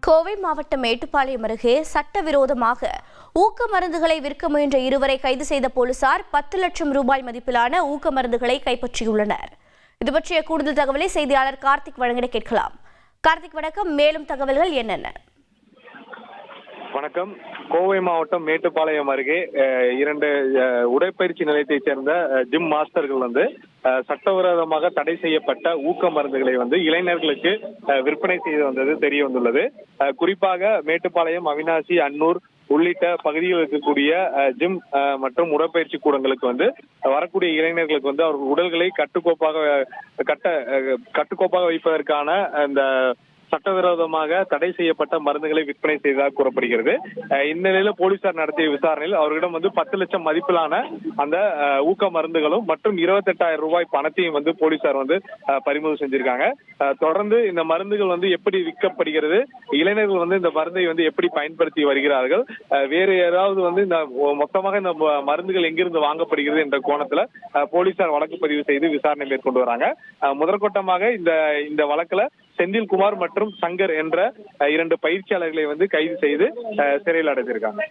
கோவை மாவட்டம் மேட்டுப்பாளையம் அருகே சட்டவிரோதமாக ஊக்க மருந்துகளை விற்க முயன்ற இருவரை கைது செய்த போலீசார் 10 லட்சம் ரூபாய் மதிப்பிலான ஊக்க மருந்துகளை கைப்பற்றியுள்ளனர். இது பற்றிய கூடுதல் தகவலை செய்தியாளர் கார்த்திக் வழங்கிட கேட்கலாம். கார்த்திக் வணக்கம். மேலும் தகவல்கள் என்னென்ன? வணக்கம். கோவை மாவட்டம் மேட்டுப்பாளையம் அருகே 2 உடற்பயிற்சி நிலையத்தைச் சேர்ந்த ஜிம் மாஸ்டர்கள் சட்டவிரோதமாக தடை செய்யப்பட்ட ஊக்க மருந்துகளை இளைஞர்களுக்கு விற்பனை செய்து வந்தது தெரிய வந்துள்ளது. குறிப்பாக மேட்டுப்பாளையம், அவினாசி, அன்னூர் உள்ளிட்ட பகுதியில் இருக்கக்கூடிய ஜிம் மற்றும் உடற்பயிற்சி கூடங்களுக்கு வரக்கூடிய இளைஞர்களுக்கு அவர்கள் உடல்களை கட்டுக்கோப்பாக வைப்பதற்கான இந்த சட்டவிரோதமாக தடை செய்யப்பட்ட மருந்துகளை விற்பனை செய்ததாக கூறப்படுகிறது. இந்த நிலையில போலீசார் நடத்திய விசாரணையில் அவர்களிடம் 10 லட்சம் மதிப்பிலான அந்த ஊக்க மருந்துகளும் மற்றும் 28,000 ரூபாய் பணத்தையும் போலீசார் பறிமுதல் செஞ்சிருக்காங்க. தொடர்ந்து இந்த மருந்துகள் எப்படி விற்கப்படுகிறது, இளைஞர்கள் இந்த மருந்தை எப்படி பயன்படுத்தி வருகிறார்கள், வேறு ஏதாவது இந்த மொத்தமாக இந்த மருந்துகள் எங்கிருந்து வாங்கப்படுகிறது என்ற கோணத்துல போலீசார் வழக்கு பதிவு செய்து விசாரணை மேற்கொண்டு வராங்க. முதற்கட்டமாக இந்த வழக்குல செந்தில்குமார் மற்றும் சங்கர் என்ற 2 பயிற்சியாளர்களை கைது செய்து சிறையில் அடைத்திருக்காங்க.